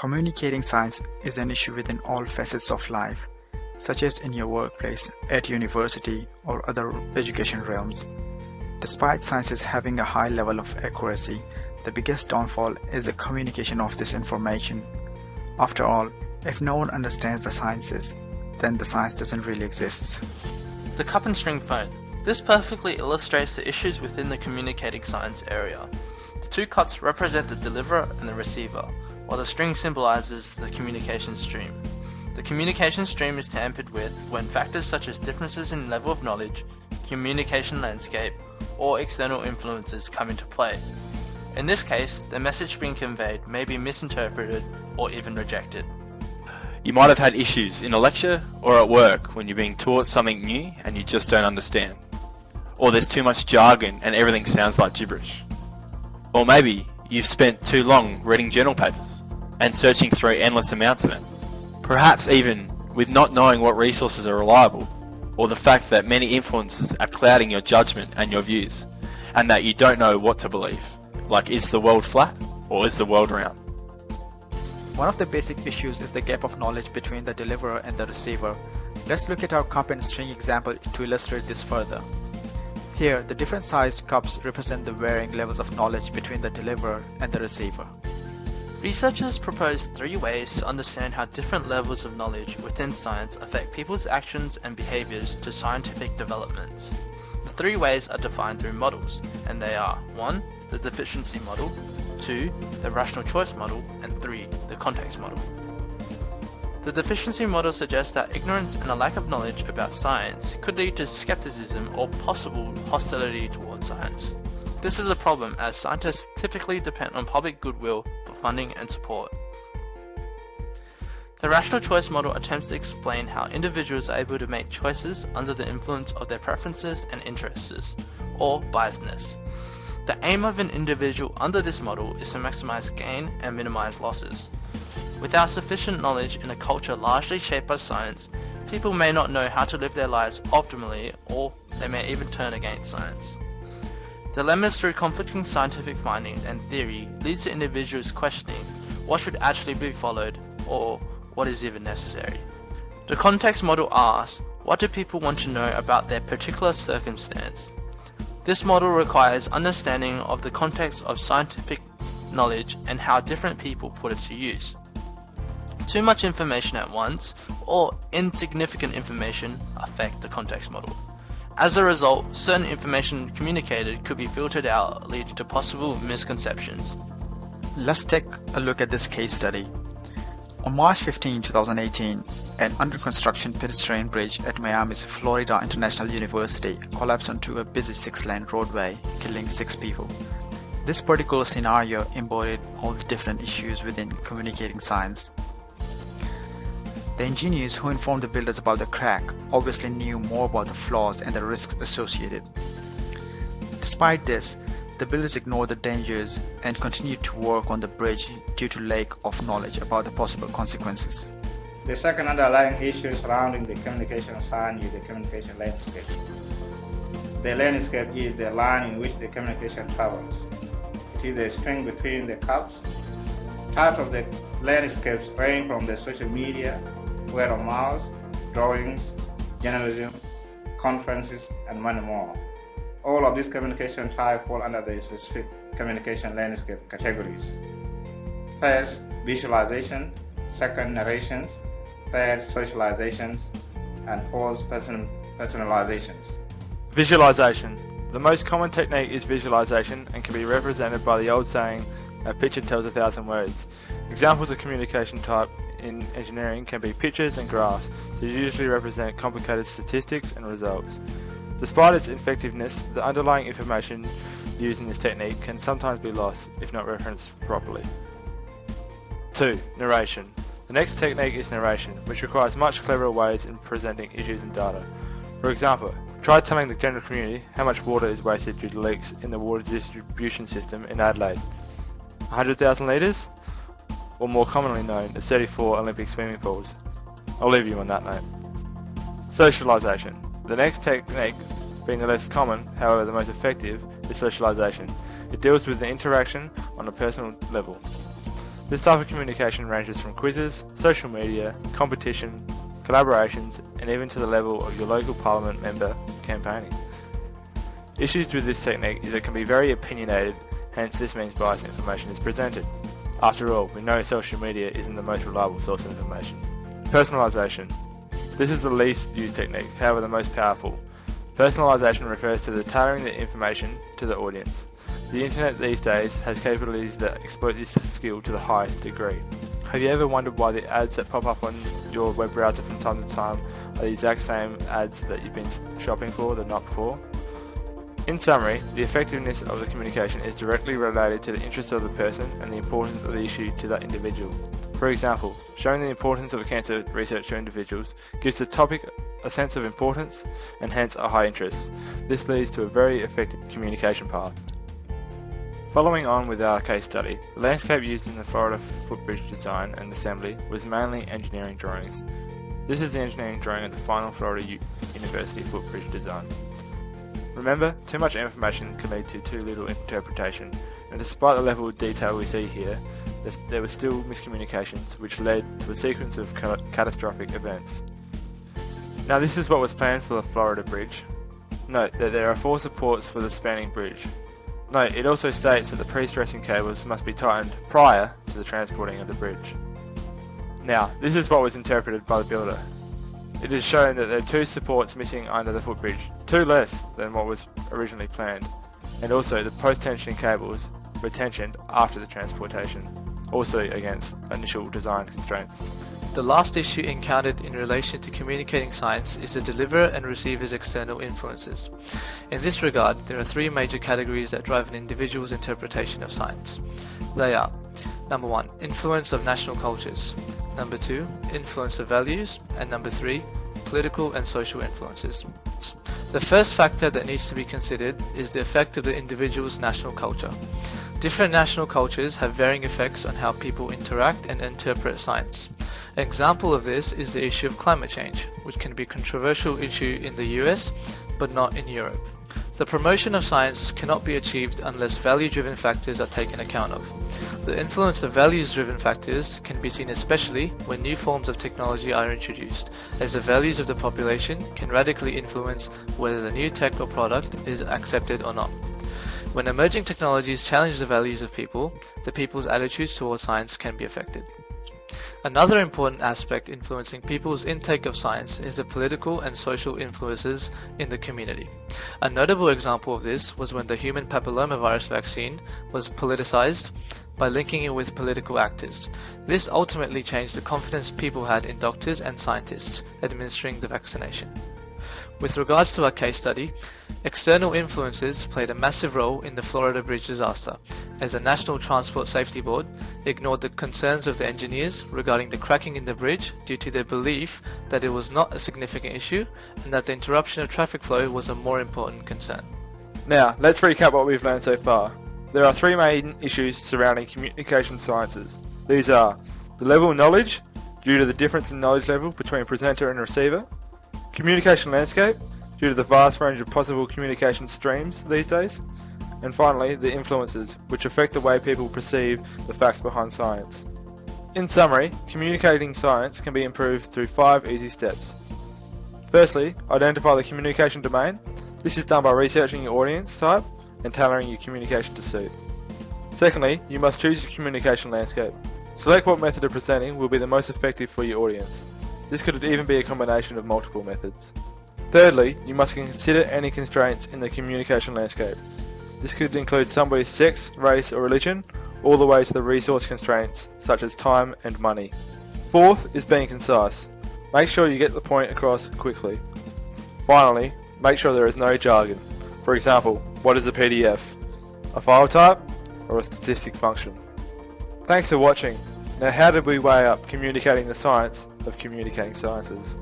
Communicating science is an issue within all facets of life, such as in your workplace, at university, or other education realms. Despite sciences having a high level of accuracy, the biggest downfall is the communication of this information. After all, if no one understands the sciences, then the science doesn't really exist. The cup and string phone. This perfectly illustrates the issues within the communicating science area. The two cups represent the deliverer and the receiver, while the string symbolizes the communication stream. The communication stream is tampered with when factors such as differences in level of knowledge, communication landscape, or external influences come into play. In this case, the message being conveyed may be misinterpreted or even rejected. You might have had issues in a lecture or at work when you're being taught something new and you just don't understand. Or there's too much jargon and everything sounds like gibberish. Or maybe you've spent too long reading journal papers and searching through endless amounts of them. Perhaps even with not knowing what resources are reliable, or the fact that many influences are clouding your judgment and your views, and that you don't know what to believe. Like, is the world flat or is the world round? One of the basic issues is the gap of knowledge between the deliverer and the receiver. Let's look at our cup and string example to illustrate this further. Here, the different sized cups represent the varying levels of knowledge between the deliverer and the receiver. Researchers propose 3 ways to understand how different levels of knowledge within science affect people's actions and behaviors to scientific developments. The 3 ways are defined through models, and they are 1. The deficiency model, 2. The rational choice model, and 3. The context model. The deficiency model suggests that ignorance and a lack of knowledge about science could lead to skepticism or possible hostility towards science. This is a problem as scientists typically depend on public goodwill for funding and support. The rational choice model attempts to explain how individuals are able to make choices under the influence of their preferences and interests, or biasness. The aim of an individual under this model is to maximize gain and minimize losses. Without sufficient knowledge in a culture largely shaped by science, people may not know how to live their lives optimally, or they may even turn against science. Dilemmas through conflicting scientific findings and theory leads to individuals questioning what should actually be followed or what is even necessary. The context model asks, what do people want to know about their particular circumstance? This model requires understanding of the context of scientific knowledge and how different people put it to use. Too much information at once or insignificant information affect the context model. As a result, certain information communicated could be filtered out, leading to possible misconceptions. Let's take a look at this case study. On March 15, 2018, an under-construction pedestrian bridge at Miami's Florida International University collapsed onto a busy 6-lane roadway, killing 6 people. This particular scenario embodied all the different issues within communicating science. The engineers who informed the builders about the crack obviously knew more about the flaws and the risks associated. Despite this, the builders ignored the dangers and continued to work on the bridge due to lack of knowledge about the possible consequences. The second underlying issue surrounding the communication science is the communication landscape. The landscape is the line in which the communication travels. It is the string between the cups. Types of the landscapes range from the social media, word of mouth, drawings, journalism, conferences, and many more. All of these communication types fall under the specific communication landscape categories. First, visualization. Second, narrations. Third, socializations. And fourth, personalizations. Visualization. The most common technique is visualization and can be represented by the old saying, a picture tells 1,000 words. Examples of communication type in engineering can be pictures and graphs that usually represent complicated statistics and results. Despite its effectiveness, the underlying information used in this technique can sometimes be lost if not referenced properly. 2. Narration. The next technique is narration, which requires much cleverer ways in presenting issues and data. For example, try telling the general community how much water is wasted due to leaks in the water distribution system in Adelaide. 100,000 litres? Or more commonly known as 34 Olympic swimming pools. I'll leave you on that note. Socialisation. The next technique, being the less common, however the most effective, is socialisation. It deals with the interaction on a personal level. This type of communication ranges from quizzes, social media, competition, collaborations, and even to the level of your local parliament member campaigning. Issues with this technique is it can be very opinionated, hence this means biased information is presented. After all, we know social media isn't the most reliable source of information. Personalisation. This is the least used technique, however the most powerful. Personalisation refers to the tailoring the information to the audience. The internet these days has capabilities that exploit this skill to the highest degree. Have you ever wondered why the ads that pop up on your web browser from time to time are the exact same ads that you've been shopping for the night before? In summary, the effectiveness of the communication is directly related to the interests of the person and the importance of the issue to that individual. For example, showing the importance of cancer research to individuals gives the topic a sense of importance and hence a high interest. This leads to a very effective communication path. Following on with our case study, the landscape used in the Florida footbridge design and assembly was mainly engineering drawings. This is the engineering drawing of the final Florida University footbridge design. Remember, too much information can lead to too little interpretation, and despite the level of detail we see here, there were still miscommunications which led to a sequence of catastrophic events. Now this is what was planned for the Florida Bridge. Note that there are 4 supports for the spanning bridge. Note, it also states that the pre-stressing cables must be tightened prior to the transporting of the bridge. Now, this is what was interpreted by the builder. It is shown that there are 2 supports missing under the footbridge, 2 less than what was originally planned, and also the post-tensioning cables were tensioned after the transportation, also against initial design constraints. The last issue encountered in relation to communicating science is the deliverer and receiver's external influences. In this regard, there are 3 major categories that drive an individual's interpretation of science. They are: number 1, influence of national cultures; number 2, influence of values; and number 3, political and social influences. The first factor that needs to be considered is the effect of the individual's national culture. Different national cultures have varying effects on how people interact and interpret science. An example of this is the issue of climate change, which can be a controversial issue in the US, but not in Europe. The promotion of science cannot be achieved unless value-driven factors are taken account of. The influence of values-driven factors can be seen especially when new forms of technology are introduced, as the values of the population can radically influence whether the new tech or product is accepted or not. When emerging technologies challenge the values of people, the people's attitudes towards science can be affected. Another important aspect influencing people's intake of science is the political and social influences in the community. A notable example of this was when the human papillomavirus vaccine was politicized by linking it with political actors. This ultimately changed the confidence people had in doctors and scientists administering the vaccination. With regards to our case study, external influences played a massive role in the Florida Bridge disaster, as the National Transport Safety Board ignored the concerns of the engineers regarding the cracking in the bridge due to their belief that it was not a significant issue and that the interruption of traffic flow was a more important concern. Now, let's recap what we've learned so far. There are 3 main issues surrounding communication sciences. These are the level of knowledge, due to the difference in knowledge level between presenter and receiver; communication landscape, due to the vast range of possible communication streams these days; and finally, the influences, which affect the way people perceive the facts behind science. In summary, communicating science can be improved through 5 easy steps. Firstly, identify the communication domain. This is done by researching your audience type and tailoring your communication to suit. Secondly, you must choose your communication landscape. Select what method of presenting will be the most effective for your audience. This could even be a combination of multiple methods. Thirdly, you must consider any constraints in the communication landscape. This could include somebody's sex, race or religion, all the way to the resource constraints such as time and money. Fourth is being concise. Make sure you get the point across quickly. Finally, make sure there is no jargon. For example, what is a PDF? A file type or a statistic function? Thanks for watching. Now, how did we weigh up communicating the science of communicating sciences?